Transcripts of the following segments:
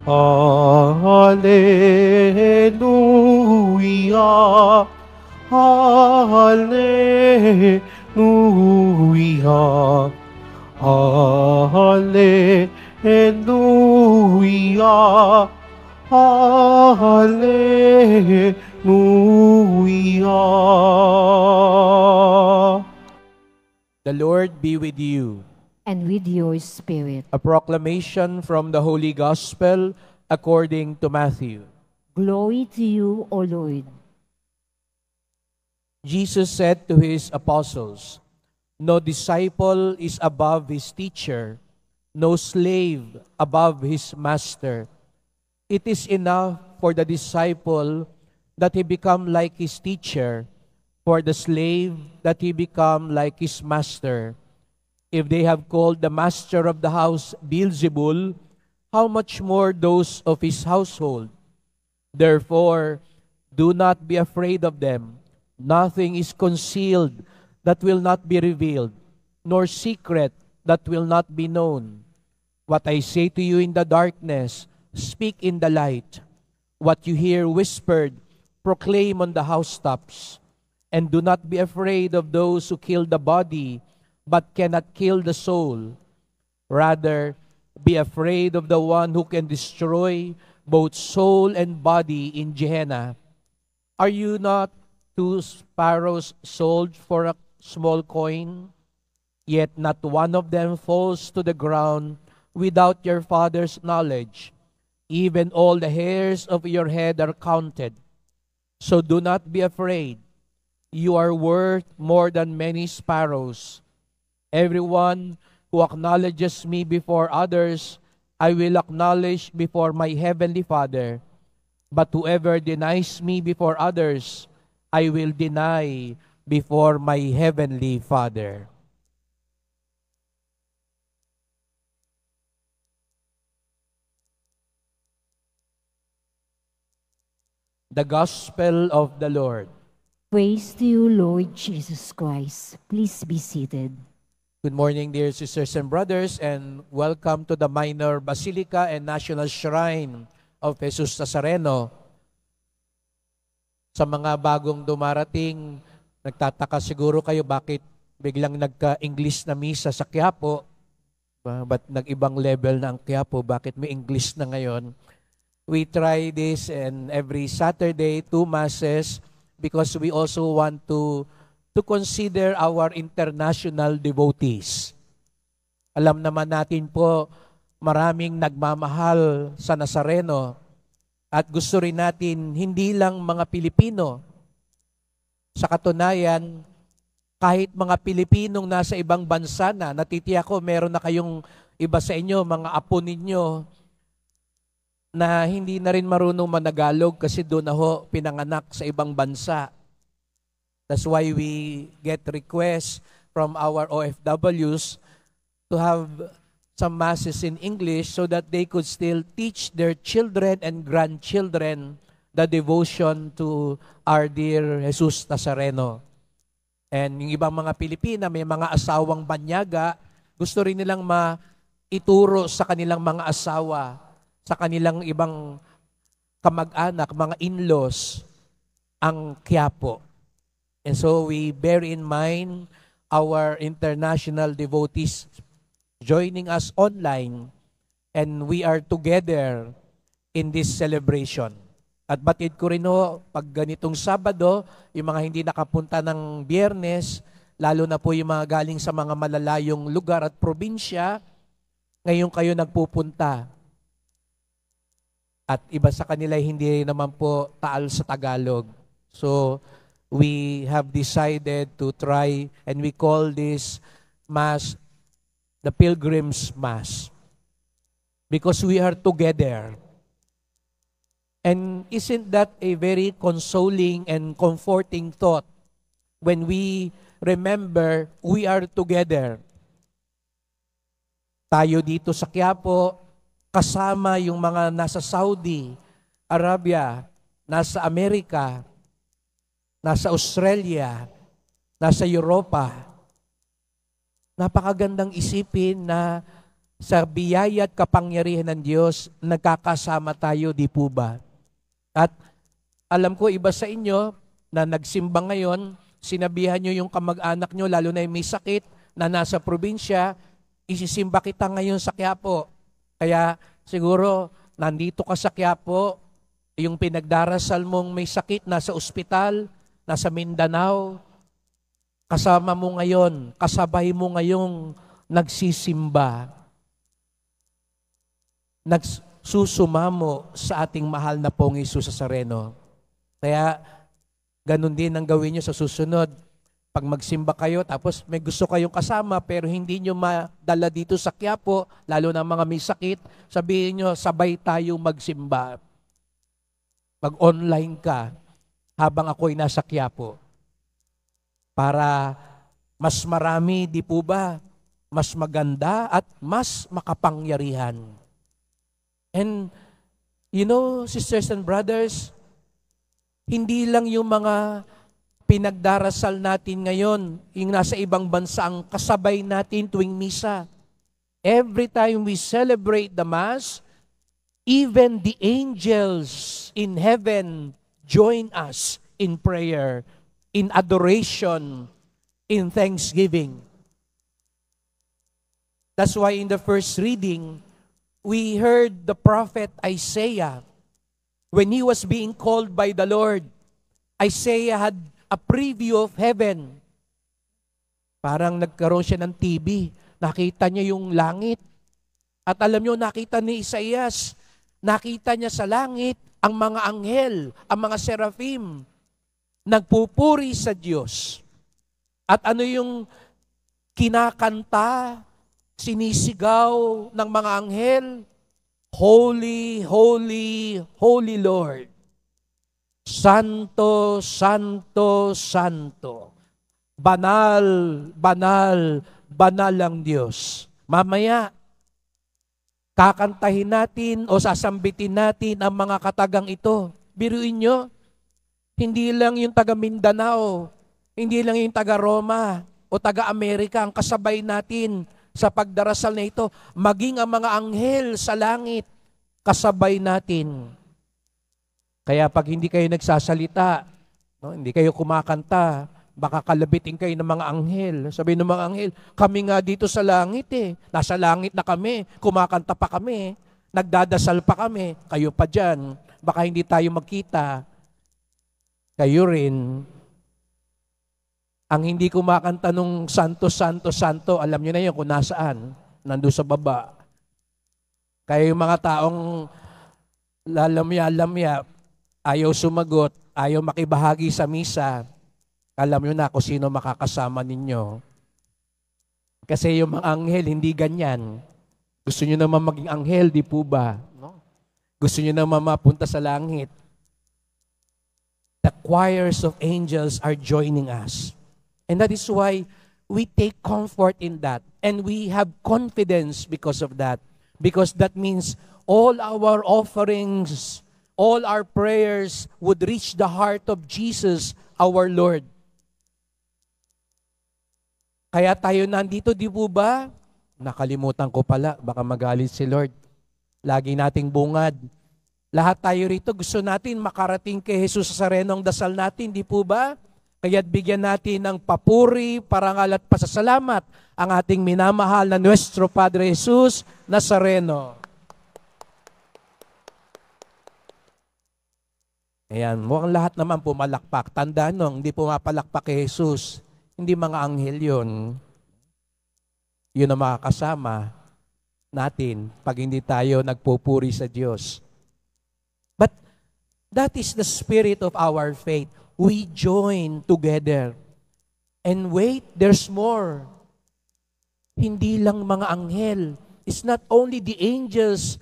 Hallelujah, Hallelujah, Hallelujah, Hallelujah. The Lord be with you. And with your spirit. A proclamation from the Holy Gospel according to Matthew. Glory to you, O Lord. Jesus said to his apostles, "No disciple is above his teacher, no slave above his master. It is enough for the disciple that he become like his teacher, for the slave that he become like his master. If they have called the master of the house Beelzebul, how much more those of his household? Therefore, do not be afraid of them. Nothing is concealed that will not be revealed, nor secret that will not be known. What I say to you in the darkness, speak in the light. What you hear whispered, proclaim on the housetops. And do not be afraid of those who kill the body, but cannot kill the soul. Rather, be afraid of the one who can destroy both soul and body in Gehenna. Are you not 2 sparrows sold for a small coin? Yet not one of them falls to the ground without your Father's knowledge. Even all the hairs of your head are counted. So do not be afraid. You are worth more than many sparrows. Everyone who acknowledges me before others, I will acknowledge before my heavenly Father. But whoever denies me before others, I will deny before my heavenly Father." The Gospel of the Lord. Praise to you, Lord Jesus Christ. Please be seated. Good morning, dear sisters and brothers, and welcome to the Minor Basilica and National Shrine of Jesus Nazareno. Sa mga bagong dumarating, nagtataka siguro kayo bakit biglang nagka-English na misa sa Quiapo. Ba't nag-ibang level na ang Quiapo? Bakit may English na ngayon? We try this and every Saturday, 2 masses, because we also want to consider our international devotees. Alam naman natin po, maraming nagmamahal sa Nazareno at gusto rin natin hindi lang mga Pilipino. Sa katunayan, kahit mga Pilipinong nasa ibang bansa na, natitiyak ko meron na kayong iba sa inyo, mga apo ninyo, na hindi na rin marunong managalog kasi doon na ho pinanganak sa ibang bansa. That's why we get requests from our OFWs to have some masses in English so that they could still teach their children and grandchildren the devotion to our dear Jesus Nazareno. And yung ibang mga Pilipina, may mga asawang banyaga, gusto rin nilang maituro sa kanilang mga asawa, sa kanilang ibang kamag-anak, mga in-laws, ang Quiapo. And so we bear in mind our international devotees joining us online, and we are together in this celebration. At batid ko rin ho, pag ganitong Sabado, yung mga hindi nakapunta ng Biyernes, lalo na po yung mga galing sa mga malalayong lugar at probinsya, ngayon kayo nagpupunta. At iba sa kanila hindi naman po taal sa Tagalog. So, we have decided to try, and we call this Mass the Pilgrim's Mass. Because we are together. And isn't that a very consoling and comforting thought when we remember we are together? Tayo dito sa Quiapo, kasama yung mga nasa Saudi Arabia, nasa Amerika, nasa Australia, nasa Europa. Napakagandang isipin na sa biyaya at kapangyarihan ng Diyos, nagkakasama tayo, di po ba? At alam ko iba sa inyo na nagsimba ngayon, sinabihan nyo yung kamag-anak nyo, lalo na yung may sakit na nasa probinsya, isisimba kita ngayon sa Quiapo. Kaya siguro nandito ka sa Quiapo, yung pinagdarasal mong may sakit, nasa ospital, nasa Mindanao, kasama mo ngayon, kasabay mo ngayong nagsisimba, nagsusumamo sa ating mahal na Pong Hesus Nazareno. Kaya ganun din ang gawin nyo sa susunod. Pag magsimba kayo, tapos may gusto kayong kasama, pero hindi nyo madala dito sa Quiapo, lalo na mga may sakit, sabihin nyo, sabay tayong magsimba. Mag-online ka habang ako'y nasa Quiapo. Para mas marami, di po ba, mas maganda at mas makapangyarihan. And, you know, sisters and brothers, hindi lang yung mga pinagdarasal natin ngayon, yung nasa ibang bansa ang kasabay natin tuwing misa. Every time we celebrate the Mass, even the angels in heaven join us in prayer, in adoration, in thanksgiving. That's why in the first reading, we heard the prophet Isaiah. When he was being called by the Lord, Isaiah had a preview of heaven. Parang nagkaroon siya ng TV. Nakita niya yung langit. At alam niyo, nakita ni Isaias, nakita niya sa langit ang mga anghel, ang mga seraphim, nagpupuri sa Diyos. At ano yung kinakanta, sinisigaw ng mga anghel? Holy, holy, holy Lord. Santo, santo, santo. Banal, banal, banal ang Diyos. Mamaya, kakantahin natin o sasambitin natin ang mga katagang ito. Biruin nyo, hindi lang yung taga Mindanao, hindi lang yung taga Roma o taga Amerika ang kasabay natin sa pagdarasal na ito. Maging ang mga anghel sa langit, kasabay natin. Kaya pag hindi kayo nagsasalita, no, hindi kayo kumakanta, baka kalabitin kayo ng mga anghel. Sabihin ng mga anghel, kami nga dito sa langit Nasa langit na kami, kumakanta pa kami, nagdadasal pa kami, kayo pa dyan. Baka hindi tayo magkita. Kayo rin. Ang hindi kumakanta nung santo, santo, santo, alam nyo na yun kung nasaan. Nandun sa baba. Kaya yung mga taong lalamya-lamya, ayaw sumagot, ayaw makibahagi sa misa, alam nyo na kung sino makakasama ninyo. Kasi yung mga anghel, hindi ganyan. Gusto nyo naman maging anghel, di po ba? No? Gusto nyo naman mapunta sa langit. The choirs of angels are joining us. And that is why we take comfort in that. And we have confidence because of that. Because that means all our offerings, all our prayers would reach the heart of Jesus, our Lord. Kaya tayo nandito, di po ba? Nakalimutan ko pala, baka magalit si Lord. Lagi nating bungad. Lahat tayo rito, gusto natin makarating kay Jesus Nazareno ang dasal natin, di po ba? Kaya't bigyan natin ng papuri, parangal at pasasalamat ang ating minamahal na Nuestro Padre Jesus Nazareno. Ayan, mukhang lahat naman pumalakpak. Tandaan nung, hindi pumapalakpak kay Jesus. Hindi mga anghel yun. Yun ang makakasama natin pag hindi tayo nagpupuri sa Diyos. But that is the spirit of our faith. We join together. And wait, there's more. Hindi lang mga anghel. It's not only the angels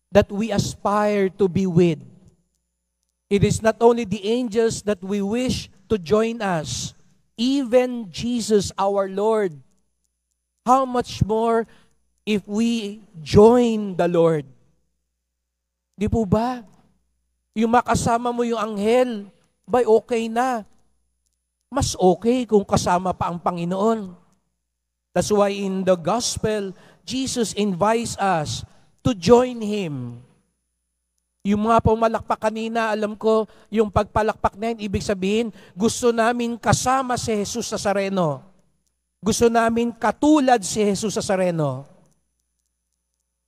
that we aspire to be with. It is not only the angels that we wish to join us. Even Jesus our Lord. How much more if we join the Lord? Di po ba? Yung makasama mo yung anghel, bay okay na. Mas okay kung kasama pa ang Panginoon. That's why in the gospel, Jesus invites us to join Him. Yung mga pumalakpak kanina, alam ko, yung pagpalakpak na yun, ibig sabihin, gusto namin kasama si Jesus Nazareno. Gusto namin katulad si Jesus Nazareno.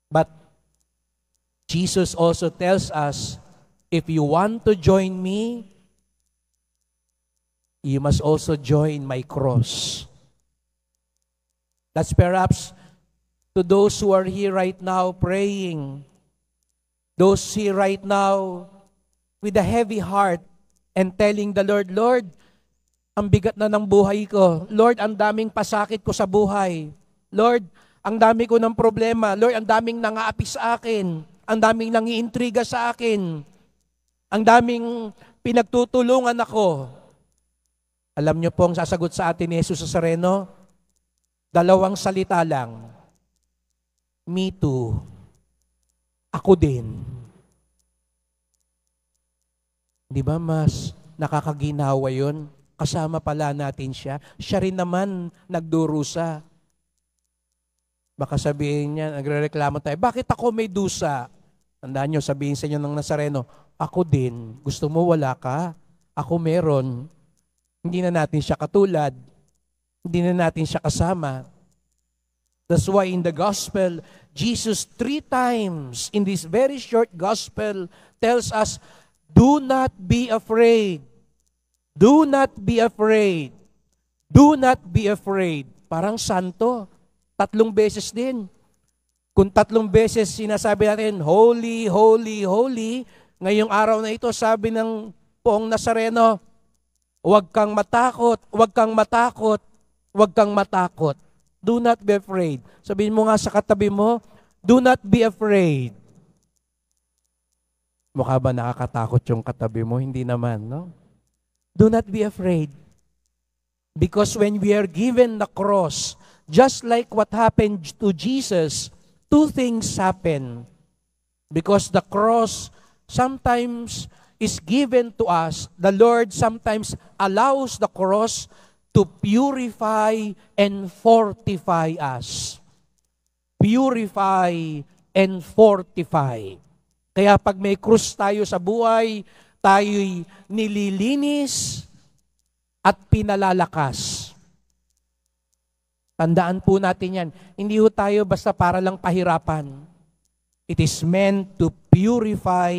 But Jesus also tells us, if you want to join me, you must also join my cross. That's perhaps to those who are here right now praying, those here right now with a heavy heart and telling the Lord, Lord, ang bigat na ng buhay ko. Lord, ang daming pasakit ko sa buhay. Lord, ang dami ko ng problema. Lord, ang daming nangaapi sa akin. Ang daming nangiintriga sa akin. Ang daming pinagtutulungan ako. Alam niyo po ang sasagot sa atin ni Jesus Nazareno? 2 salita lang. Me too. Ako din. Di ba mas nakakaginawa yun? Kasama pala natin siya. Siya rin naman nagdurusa. Baka sabihin niya, nagre-reklamo tayo, bakit ako may dusa? Tandaan niyo, sabihin sa inyo ng Nazareno, ako din. Gusto mo wala ka? Ako meron. Hindi na natin siya katulad. Hindi na natin siya kasama. That's why in the gospel, Jesus 3 times in this very short gospel tells us, do not be afraid. Do not be afraid. Do not be afraid. Parang santo. 3 beses din. Kung 3 beses sinasabi natin, holy, holy, holy, ngayong araw na ito, sabi ng Poong Nazareno, huwag kang matakot, huwag kang matakot, huwag kang matakot. Do not be afraid. Sabihin mo nga sa katabi mo, do not be afraid. Mukha ba nakakatakot yung katabi mo? Hindi naman, no? Do not be afraid. Because when we are given the cross, just like what happened to Jesus, 2 things happen. Because the cross sometimes is given to us, the Lord sometimes allows the cross to purify and fortify us. Purify and fortify. Kaya pag may krus tayo sa buhay, tayo'y nililinis at pinalalakas. Tandaan po natin yan. Hindi ho tayo basta para lang pahirapan. It is meant to purify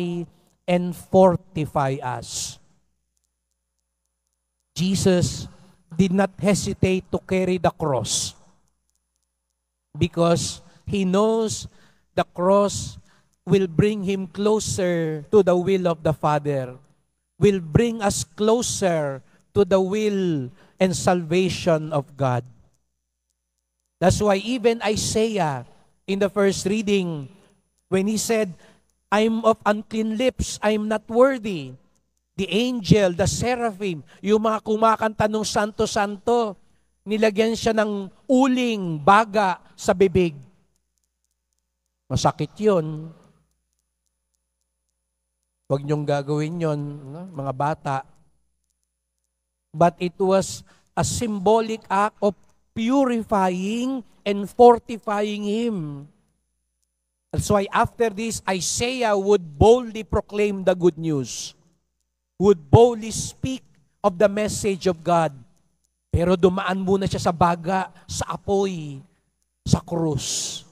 and fortify us. Jesus did not hesitate to carry the cross because He knows the cross will bring Him closer to the will of the Father, will bring us closer to the will and salvation of God. That's why even Isaiah, in the first reading, when he said, I'm of unclean lips, I'm not worthy. The angel, the seraphim, yung mga kumakanta ng santo-santo, nilagyan siya ng uling, baga sa bibig. Masakit yun. Huwag niyong gagawin yun, mga bata. But it was a symbolic act of purifying and fortifying him. That's why after this, Isaiah would boldly proclaim the good news, would boldly speak of the message of God. Pero dumaan muna siya sa baga, sa apoy, sa krus.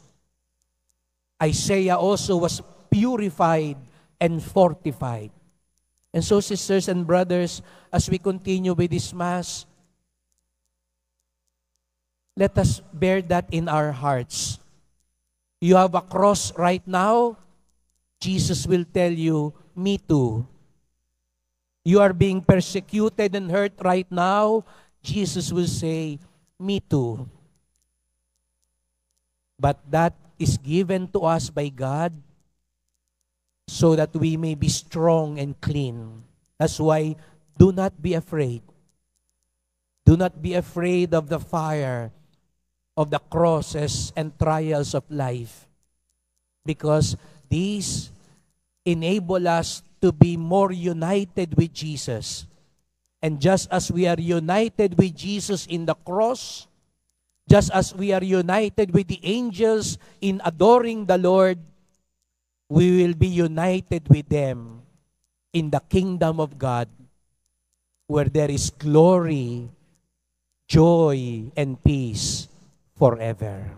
Isaiah also was purified and fortified. And so, sisters and brothers, as we continue with this Mass, let us bear that in our hearts. You have a cross right now, Jesus will tell you, me too. You are being persecuted and hurt right now, Jesus will say, me too. But that is given to us by God so that we may be strong and clean. That's why, do not be afraid. Do not be afraid of the fire of the crosses and trials of life, because these enable us to be more united with Jesus. And just as we are united with Jesus in the cross, Just as we are united with the angels in adoring the Lord, we will be united with them in the kingdom of God, where there is glory, joy, and peace forever.